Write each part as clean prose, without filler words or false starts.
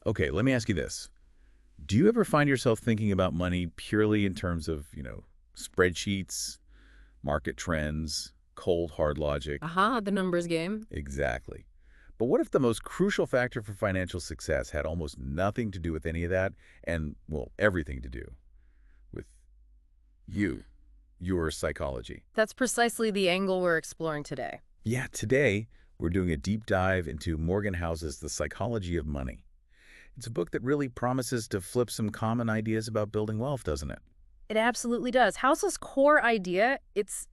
Okay, let me ask you this. Do you ever find yourself thinking about money purely in terms of, spreadsheets, market trends, cold, hard logic? Aha, the numbers game. Exactly. But what if the most crucial factor for financial success had almost nothing to do with any of that and, well, everything to do with you, your psychology? That's precisely the angle we're exploring today. Yeah, today we're doing a deep dive into Morgan Housel's The Psychology of Money. It's a book that really promises to flip some common ideas about building wealth, doesn't it? It absolutely does. Housel's core idea, it's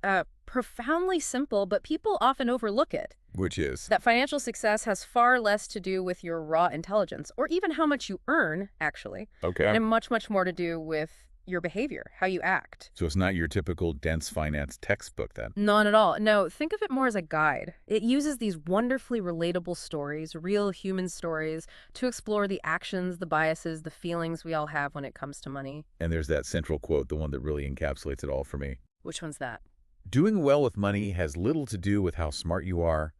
profoundly simple, but people often overlook it. Which is? That financial success has far less to do with your raw intelligence, or even how much you earn, actually, Okay. and much, much more to do with your behavior, how you act. So it's not your typical dense finance textbook then? Not at all. No, think of it more as a guide. It uses these wonderfully relatable stories, real human stories, to explore the actions, the biases, the feelings we all have when it comes to money. And there's that central quote, the one that really encapsulates it all for me. Which one's that? Doing well with money has little to do with how smart you are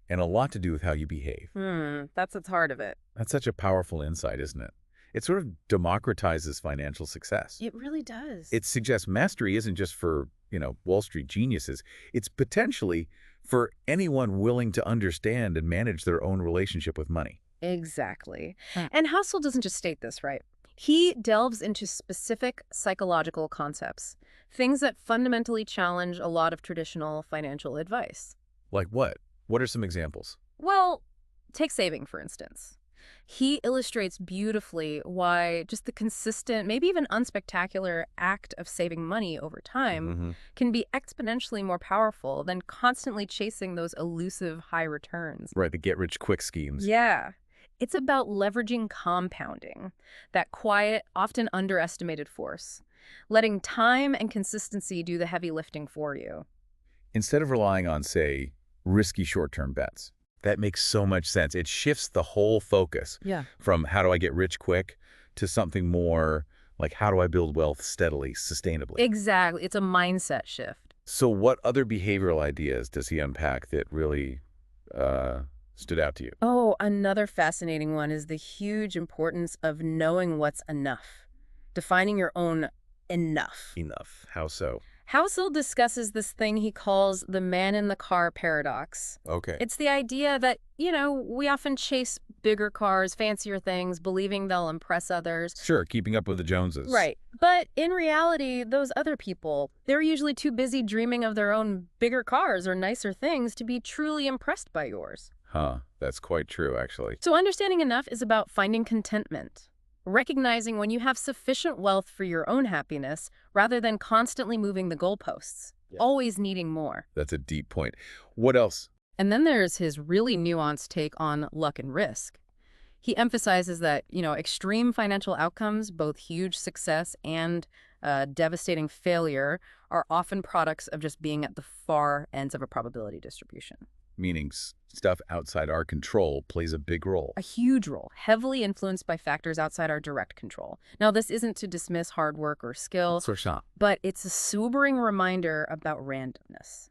and a lot to do with how you behave. That's at the heart of it. That's such a powerful insight, isn't it? It sort of democratizes financial success. It really does. It suggests mastery isn't just for, Wall Street geniuses. It's potentially for anyone willing to understand and manage their own relationship with money. Exactly. And Housel doesn't just state this, right? He delves into specific psychological concepts, things that fundamentally challenge a lot of traditional financial advice. Like what? What are some examples? Well, take saving, for instance. He illustrates beautifully why just the consistent, maybe even unspectacular act of saving money over time can be exponentially more powerful than constantly chasing those elusive high returns. Right, the get-rich-quick schemes. Yeah. It's about leveraging compounding, that quiet, often underestimated force, letting time and consistency do the heavy lifting for you. Instead of relying on, say, risky short-term bets. That makes so much sense. It shifts the whole focus from how do I get rich quick to something more like how do I build wealth steadily, sustainably. Exactly. It's a mindset shift. So what other behavioral ideas does he unpack that really stood out to you? Oh, another fascinating one is the huge importance of knowing what's enough, defining your own enough. Enough. How so? Housel discusses this thing he calls the man-in-the-car paradox. Okay. It's the idea that, we often chase bigger cars, fancier things, believing they'll impress others. Sure, keeping up with the Joneses. Right. But in reality, those other people, they're usually too busy dreaming of their own bigger cars or nicer things to be truly impressed by yours. Huh. That's quite true, actually. So understanding enough is about finding contentment. Recognizing when you have sufficient wealth for your own happiness rather than constantly moving the goalposts, always needing more. That's a deep point. What else? And then there's his really nuanced take on luck and risk. He emphasizes that, extreme financial outcomes, both huge success and devastating failure, are often products of just being at the far ends of a probability distribution. Meaning stuff outside our control plays a big role. A huge role, heavily influenced by factors outside our direct control. Now, this isn't to dismiss hard work or skill, but it's a sobering reminder about randomness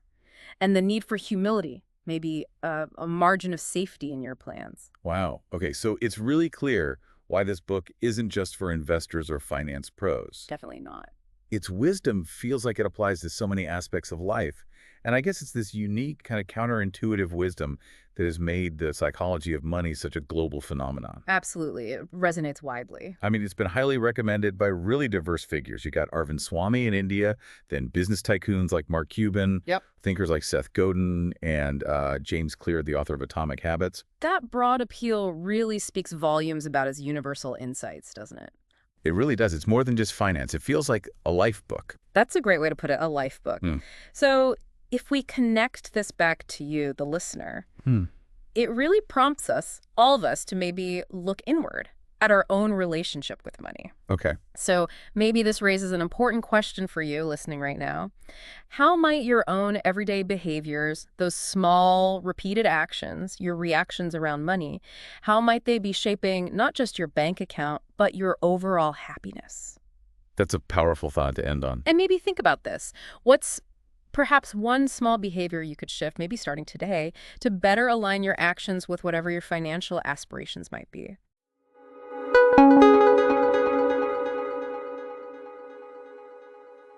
and the need for humility, maybe a margin of safety in your plans. Wow. Okay, so it's really clear why this book isn't just for investors or finance pros. Definitely not. Its wisdom feels like it applies to so many aspects of life. And I guess it's this unique kind of counterintuitive wisdom that has made the psychology of money such a global phenomenon. Absolutely. It resonates widely. I mean, it's been highly recommended by really diverse figures. You got Arvind Swamy in India, then business tycoons like Mark Cuban, thinkers like Seth Godin, and James Clear, the author of Atomic Habits. That broad appeal really speaks volumes about his universal insights, doesn't it? It really does. It's more than just finance. It feels like a life book. That's a great way to put it, a life book. So if we connect this back to you, the listener, it really prompts us, all of us, to maybe look inward at our own relationship with money. Okay. So maybe this raises an important question for you listening right now. How might your own everyday behaviors, those small repeated actions, your reactions around money, how might they be shaping not just your bank account, but your overall happiness? That's a powerful thought to end on. And maybe think about this. What's perhaps one small behavior you could shift, maybe starting today, to better align your actions with whatever your financial aspirations might be?